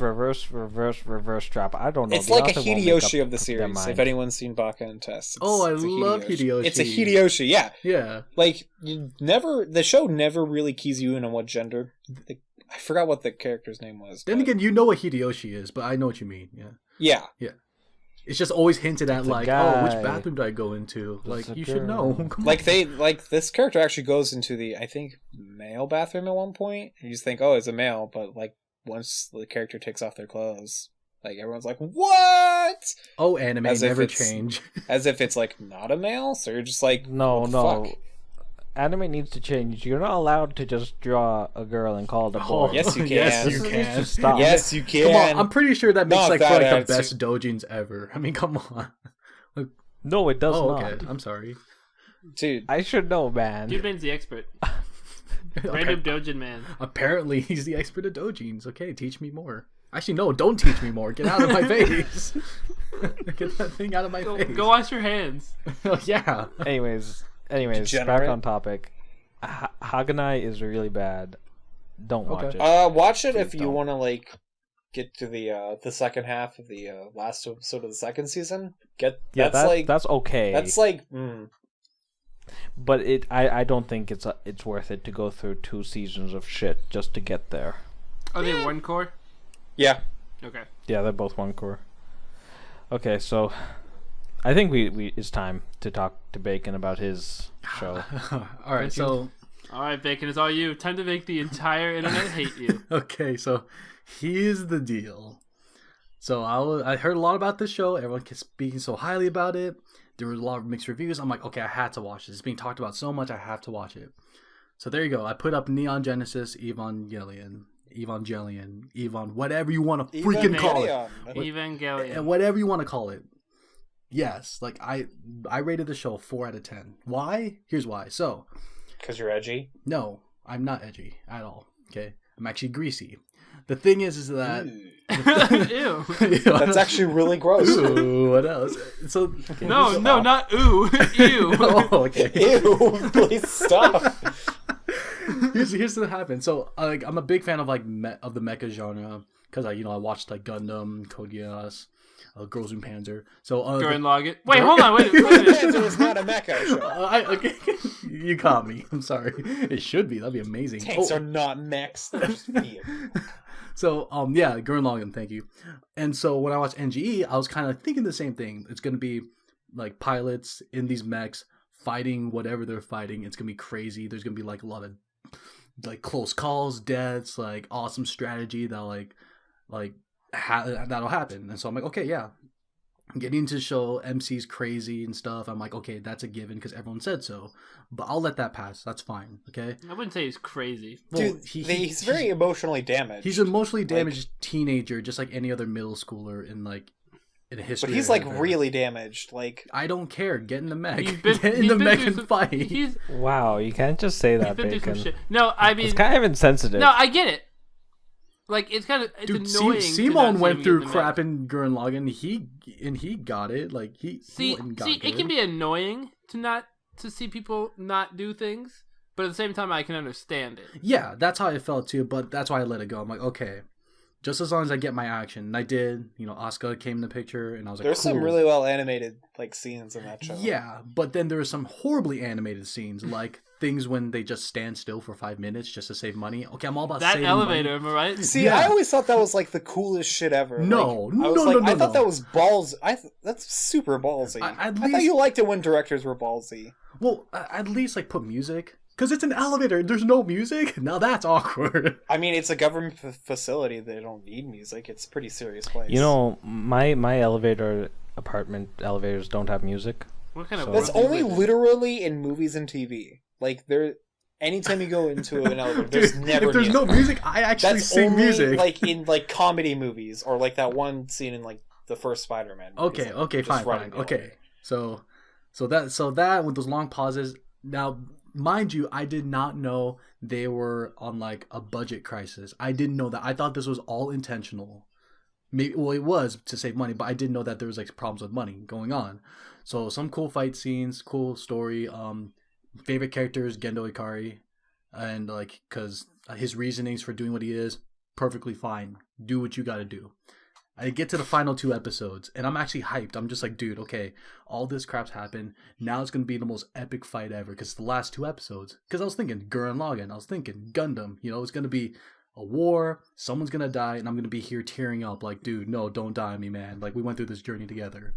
trap. I don't know. It's The like a author won't make Hideyoshi up of the their series. mind. If anyone's seen Baka and Test. Oh, I love Hideyoshi. It's a Hideyoshi, yeah. Yeah. Like the show never really keys you in on what gender. I forgot what the character's name was. Then but- again, you know what Hideyoshi is, but I know what you mean. Yeah. yeah. It's just always hinted at It's a like, oh, which guy. bathroom do I go into? Like, a you should know. girl. Come Like this character actually goes into the, I think, male bathroom at one point. And you just think, oh, it's a male, but like once the character takes off their clothes, like everyone's like, what? Oh, anime As if never it's- change. As if it's like not a male. So you're just like, No, what the no. fuck? Anime needs to change. You're not allowed to just draw a girl and call it a boy. Oh, Yes, you can. Yes, This you needs can. to stop. Yes, you can. Come on, I'm pretty sure that makes Not like that for like the attitude. best doujins ever. I mean, come on. No, it does Oh, not. okay. I'm sorry. Dude. I should know, man. Dude Man's the expert. Okay. Random Dojin man. Apparently, he's the expert at doujins. Okay, teach me more. Actually, no, don't teach me more. Get out of my face. Get that thing out of my face. Go wash your hands. Yeah. Anyways, Degenerate. back on topic. Haganai is really bad. Don't watch Okay. it. Watch it Please if you don't. want to like get to the second half of the last episode of the second season. Yeah, that's okay. that's like But I don't think it's worth it to go through 2 seasons of shit just to get there. Are they one core? yeah. Okay. Yeah, they're both one core. Okay, so I think we it's time to talk to Bacon about his show. All right, so All right, Bacon, it's all you. Time to make the entire internet hate you. okay, so here's the deal. So I heard a lot about this show. Everyone kept speaking so highly about it. There were a lot of mixed reviews. I'm like, okay, I had to watch this. It's being talked about so much. I have to watch it. So there you go. I put up Neon Genesis Evangelion. Evangelion, whatever you want to freaking call it. Evangelion. Whatever you want to call it. Yes, like I rated the show 4 out of 10. Why? Here's why. So, because you're edgy? No, I'm not edgy at all. Okay, I'm actually greasy. The thing is that Ew. That's actually really gross. Ooh, what else? So no, not ooh, ew. Oh, okay. Ew, please stop. Here's what happened. So like I'm a big fan of like of the mecha genre because I watched like Gundam, Code Geass, Girls and Panzer. So Gurren Lagann. Wait, hold on. Wait a minute. Panzer is not a mecha show. Okay. You caught me. I'm sorry. It should be. That'd be amazing. Tanks are not mechs. They're just weird. So, yeah, Gurren Lagann, thank you. And so when I watched NGE, I was kind of thinking the same thing. It's going to be like pilots in these mechs fighting whatever they're fighting. It's going to be crazy. There's going to be like a lot of like close calls, deaths, like awesome strategy that'll that'll happen. And so I'm like, okay, yeah. Getting into the show, MC's crazy and stuff. I'm like, okay, that's a given because everyone said so. But I'll let that pass. That's fine. Okay. I wouldn't say he's crazy. Well, dude, he's very emotionally damaged. He's an emotionally damaged teenager, just like any other middle schooler in a history. But he's like really damaged. Like I don't care. Get in the mech. Get in the mech and fight. Wow, you can't just say that, Bacon. No, I mean it's kind of insensitive. No, I get it. Like it's kind of annoying. Simon went through crap in Gurren Lagann. He got it. Like he it can be annoying to see people not do things, but at the same time I can understand it. Yeah, that's how I felt too. But that's why I let it go. I'm like, okay, just as long as I get my action, and I did. Asuka came in the picture, and I was like, there's some really well animated like scenes in that show. Yeah, but then there were some horribly animated scenes, like things when they just stand still for 5 minutes just to save money. Okay, I'm all about that saving elevator, money. am I right? See, yeah. I always thought that was like the coolest shit ever. No, I thought that was balls. That's super ballsy. I thought you liked it when directors were ballsy. Well, at least like put music. Because it's an elevator. There's no music? Now that's awkward. I mean, it's a government facility. They don't need music. It's a pretty serious place. My apartment elevators don't have music. What kind of That's only literally in movies and TV. Like, anytime you go into an elevator, there's never if there's music. no music, I actually sing music. Like in like comedy movies or like that one scene in like the first Spider-Man movie. Okay, fine. Okay. So that with those long pauses. Now, mind you, I did not know they were on like a budget crisis. I didn't know that. I thought this was all intentional. Maybe it was to save money, but I didn't know that there was like problems with money going on. So some cool fight scenes, cool story. Favorite characters Gendo Ikari, and like because his reasonings for doing what he is perfectly fine. Do what you got to do. I get to the final 2 episodes, and I'm actually hyped. I'm just like, dude, okay, all this crap's happened. Now it's going to be the most epic fight ever, because the last 2 episodes. Because I was thinking Gurren Lagann, I was thinking Gundam. It's going to be a war, someone's going to die, and I'm going to be here tearing up like, dude, no, don't die on me, man. Like, we went through this journey together.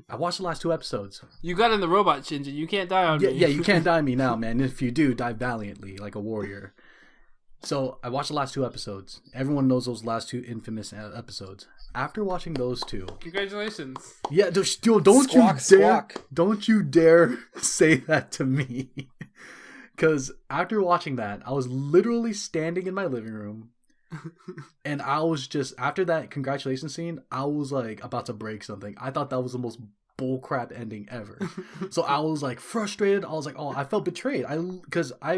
I watched the last 2 episodes. You got in the robot, Shinji. You can't die on me. Yeah, you can't die on me now, man. If you do, die valiantly, like a warrior. So I watched the last 2 episodes. Everyone knows those last 2 infamous episodes. After watching those 2, congratulations. Yeah, don't you dare say that to me. Because after watching that, I was literally standing in my living room, and I was just after that congratulations scene, I was like about to break something. I thought that was the most bullcrap ending ever. So I was like frustrated. I was like, I felt betrayed. Because I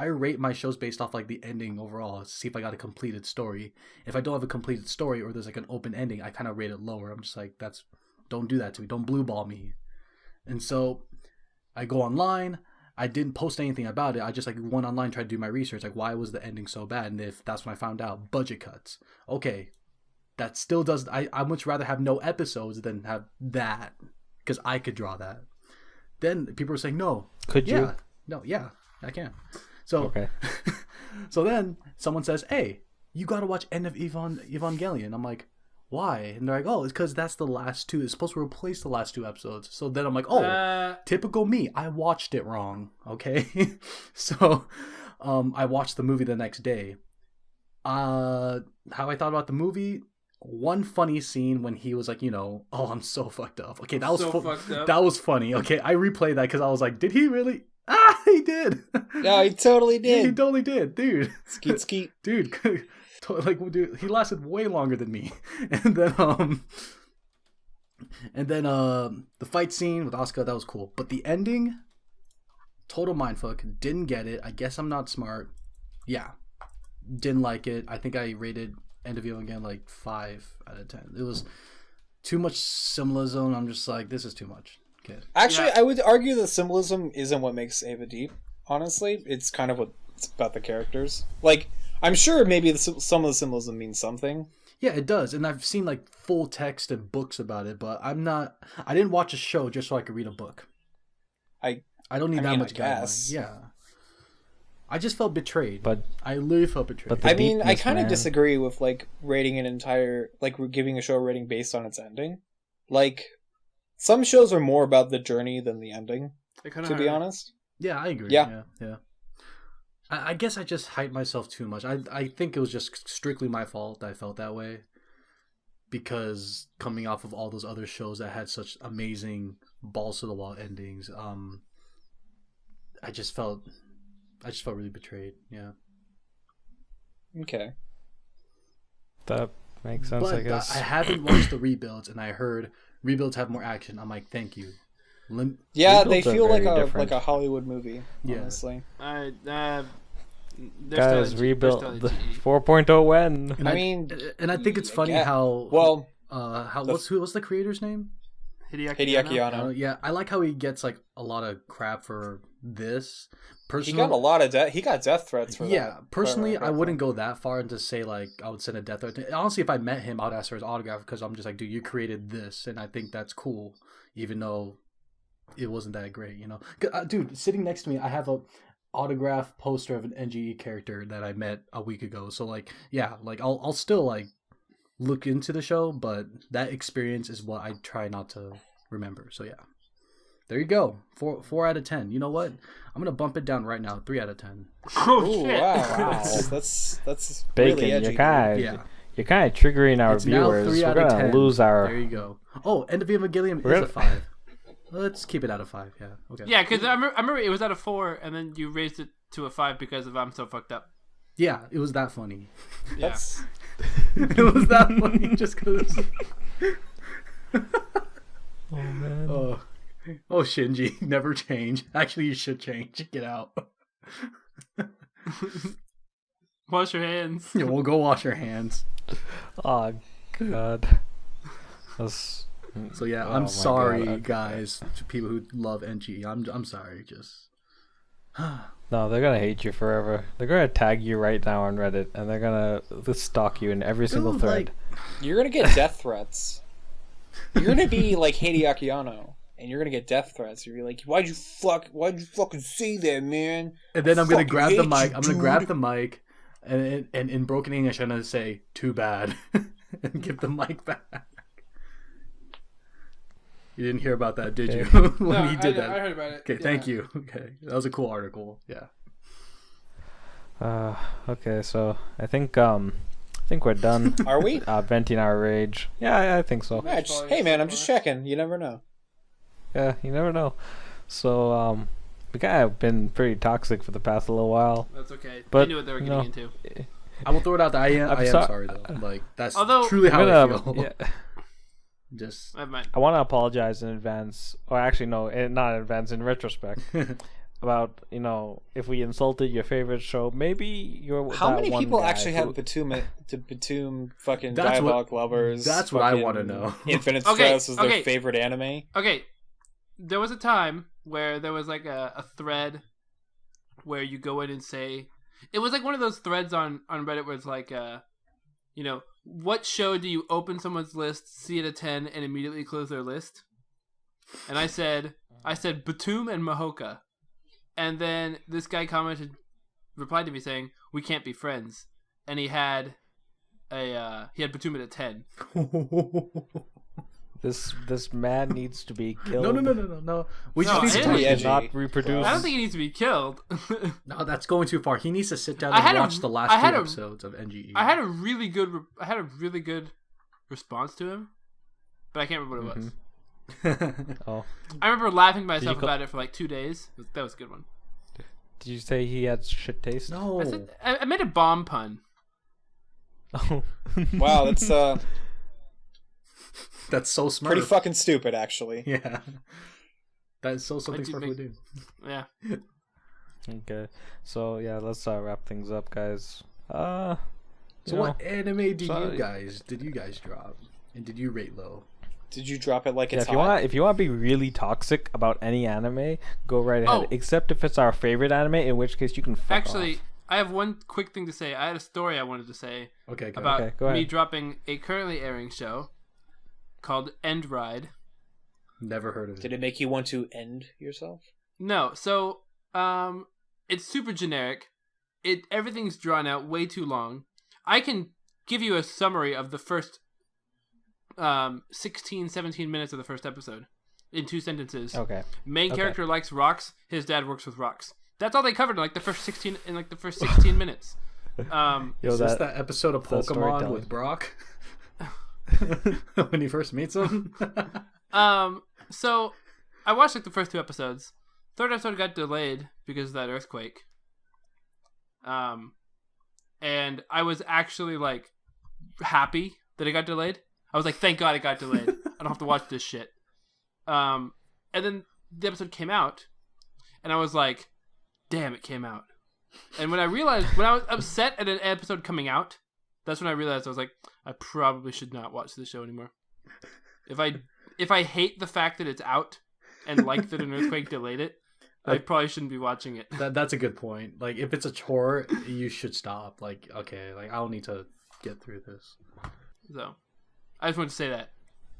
rate my shows based off like the ending overall to see if I got a completed story. If I don't have a completed story or there's like an open ending, I kind of rate it lower. I'm just like, don't do that to me. Don't blue ball me. And so I go online. I didn't post anything about it. I just like went online, tried to do my research. Like, why was the ending so bad? And if that's when I found out, budget cuts. Okay. That still does. I much rather have no episodes than have that, because I could draw that. Then people were saying, no. Could you? No, yeah, I can. So, okay. So then someone says, hey, you got to watch End of Evangelion. I'm like, why? And they're like, oh, it's because that's the last 2. It's supposed to replace the last 2 episodes. So then I'm like, typical me. I watched it wrong. Okay. So I watched the movie the next day. How I thought about the movie. One funny scene when he was like, I'm so fucked up. Okay, that was fucked up. That was funny. Okay, I replayed that because I was like, did he really? Ah, he did. No, he totally He did. totally did, dude. Skeet skeet. Dude, dude, he lasted way longer than me. And then the fight scene with Asuka, that was cool. But the ending, total mindfuck. Didn't get it. I guess I'm not smart. Yeah, didn't like it. I think I rated End of Evangelion like 5 out of 10. It was too much symbolism. I'm just like, this is too much. Okay. Actually, Yeah. I would argue that symbolism isn't what makes Ava deep. Honestly, it's kind of what's about the characters. Like, I'm sure maybe some of the symbolism means something. Yeah, it does, and I've seen like full text and books about it, but I didn't watch a show just so I could read a book. I don't need that much guideline. Yeah. I just felt betrayed. But I literally felt betrayed. But the I mean, I deepness, kind of man. disagree with like rating an entire like giving a show a rating based on its ending. Like, some shows are more about the journey than the ending. To be honest. Yeah, I agree. Yeah. Yeah. I guess I just hyped myself too much. I think it was just strictly my fault that I felt that way. Because coming off of all those other shows that had such amazing balls to the wall endings, I just felt really betrayed. Yeah. Okay. that makes sense, But I guess. I haven't watched the rebuilds, and I heard rebuilds have more action. I'm like, thank you. Yeah, they Rebuilds are feel like very a different. Hollywood movie. Yeah. Honestly. Guys, rebuild the 4.0 when. And I mean, and I think it's funny yeah. how Well, what's the creator's name? Hideaki Anno. Yeah, I like how he gets like a lot of crap for this. He Personally, got a lot of he got death threats for that. yeah. Personally, For- I wouldn't go that far and to say like I would send a death threat. Honestly, if I met him, I'd ask for his autograph because I'm just like, dude, you created this, and I think that's cool, even though it wasn't that great, you know. Dude, sitting next to me, I have a autograph poster of an NGE character that I met a week ago. So like, yeah, like I'll still like look into the show, but that experience is what I try not to remember. So yeah, there you go. 4 out of 10. You know what? I'm gonna bump it down right now. 3 out of 10. Oh Ooh, shit! wow. that's Bacon, really edgy. you're kind of triggering our It's now viewers. 3 We're out of gonna 10. lose our. There you go. Oh, End of Evangelion We're is a gonna- 5. Let's keep it out of 5. Yeah. Okay. Yeah, because I remember it was at a 4, and then you raised it to a 5 because of I'm so fucked up. Yeah, it was that funny. Yeah. That's It was that funny just because. Oh man. Oh, Shinji, never change. Actually, you should change. Get out. Wash your hands. Yeah, we'll go wash your hands. Oh god. That's. So yeah, Oh I'm my sorry, God, okay. guys, to people who love NGE. I'm sorry. Just No, they're gonna hate you forever. They're gonna tag you right now on Reddit, and they're gonna stalk you in every single Dude, thread. you're gonna get death threats. You're gonna be like Hideaki Anno, and you're gonna get death threats. You're like, why'd you fucking say that, man? and then I'm gonna Fucking grab the hate mic. you, I'm gonna dude. grab the mic, and in broken English, I'm gonna say "too bad" and give the mic back. You didn't hear about that, did you? when he did that. I heard about it. Okay, thank you. Okay, that was a cool article. Yeah. Okay, so I think we're done. Are we? Venting our rage. Yeah, I think so. Yeah, hey man, I'm just checking. You never know. Yeah, you never know. So we kind of been pretty toxic for the past little while. That's okay. But, I knew what they were getting no. into. I will throw it out there. I am so- sorry though. Like that's Although- truly how I feel. Yeah, Just I might. I want to apologize in advance, or actually no, not in advance, in retrospect, about if we insulted your favorite show. Maybe you're. How that many one people guy actually have who- Btooom fucking That's what- Diabolik Lovers? that's what I fucking wanna know. Infinite Okay, Stratos is their okay. favorite anime. Okay, there was a time where there was like a thread where you go in and say it was like one of those threads on Reddit where it's like what show do you open someone's list, see it at 10, and immediately close their list? And I said Btooom and Mahoka, and then this guy replied to me saying we can't be friends, and he had Btooom at a 10. This man needs to be killed. No. We No, just need it to is edgy. Not reproduce. I don't think he needs to be killed. No, that's going too far. He needs to sit down I and had a- watch the last I had 2 a- episodes of NGE. I had a really good response to him, but I can't remember what it was. Oh, I remember laughing to myself call- about it for like 2 days. That was a good one. Did you say he had shit taste? No. I made a bomb pun. Oh. Wow, That's so smart. pretty fucking stupid, actually. Yeah. That is so something Like, smart would do. Yeah. Okay. So yeah, let's wrap things up, guys. So you what know, anime did sorry. you guys drop? And did you rate low? Did you drop it like Yeah, it's if you want to be really toxic about any anime, go right ahead. Oh. Except if it's our favorite anime, in which case you can fuck Actually, off. I have one quick thing to say. I had a story I wanted to say Okay, go about Okay, go me ahead. dropping a currently airing show called Endride. Never heard of it. Did it make you want to end yourself? No, so it's super generic. Everything's drawn out way too long. I can give you a summary of the first 16, 17 minutes of the first episode in 2 sentences. Okay. Main Okay. character likes rocks. His dad works with rocks. That's all they covered in like the first 16 minutes. Yo, Is this that episode of that's Pokemon storytelling. with Brock? When he first meets him? So I watched like the first 2 episodes. Third episode got delayed because of that earthquake. And I was actually like happy that it got delayed. I was like, thank God it got delayed. I don't have to watch this shit. And then the episode came out, and I was like, damn, it came out. And when I was upset at an episode coming out, that's when I realized I was like, I probably should not watch this show anymore. If I hate the fact that it's out and like that an earthquake delayed it, I probably shouldn't be watching it. That's a good point. Like, if it's a chore, you should stop. Like, okay, like I don't need to get through this. So I just wanted to say that.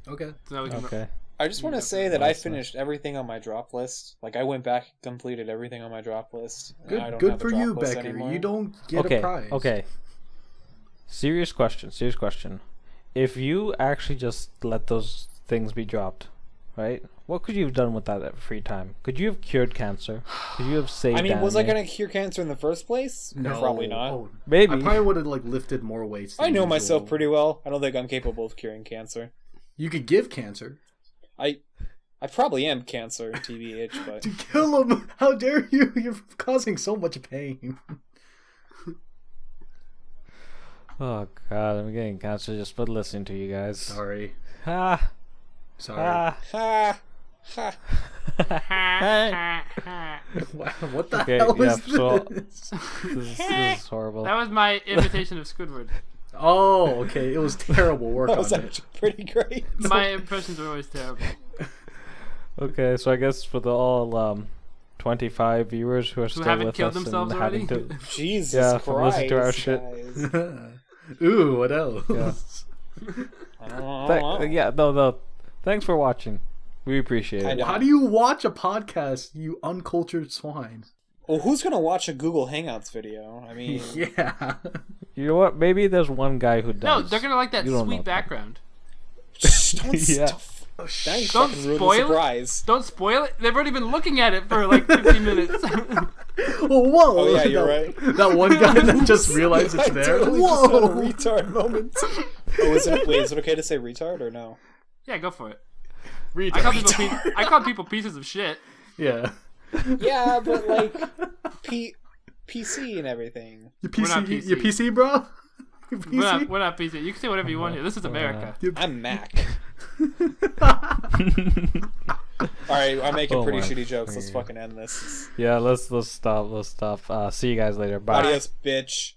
Okay. So now we can Okay. I just want to Yeah, say that I nice. finished everything on my drop list. Like, I went back and completed everything on my drop list. and I don't Good have a for drop you, list Becker. anymore. You don't get Okay. a prize. Okay. Serious question. If you actually just let those things be dropped, right? What could you have done with that free time? Could you have cured cancer? Could you have saved? I mean, was I anime? going to cure cancer in the first place? No. Probably not. Oh, Maybe. I probably would have like lifted more weights. I than know usual. myself pretty well. I don't think I'm capable of curing cancer. You could give cancer. I probably am cancer, TBH, but To kill him! How dare you? You're causing so much pain. Oh God, I'm getting cancer just for listening to you guys. Sorry. Ah, Sorry. ah. ha, ha. What the Okay, hell yeah, is so- this? This is horrible. That was my imitation of Squidward. Oh, okay. It was terrible work That on was it. actually pretty great. My impressions are always terrible. Okay, so I guess for the all 25 viewers who are still haven't with killed us themselves and having already? to, Jesus Yeah, Christ, from listening to our shit. guys. Ooh, what else? yeah, no. Thanks for watching. We appreciate I it. know. How do you watch a podcast, you uncultured swine? Well, who's gonna watch a Google Hangouts video? I mean, Yeah. You know what? Maybe there's one guy who does. No, they're gonna like that You don't know. sweet background. don't, Yeah. Oh, now you Don't fucking ruined spoil the it. surprise. Don't spoil it. They've already been looking at it for like 15 minutes. Whoa! Oh yeah, you're that, right. That one guy that just realized it's I there. totally just had a Whoa! retard moment. Oh, is it okay to say retard or no? Yeah, go for it. Retard. I call people pieces of shit. Yeah. Yeah, but like PC and everything. Your We're not PC, PC. your PC, bro. Your PC. We're not PC. You can say whatever you want here. This is America. I'm Mac. Alright, I'm making Oh pretty my shitty jokes. Let's God. fucking end this. Yeah, let's stop. See you guys later. Bye. Adios, bitch.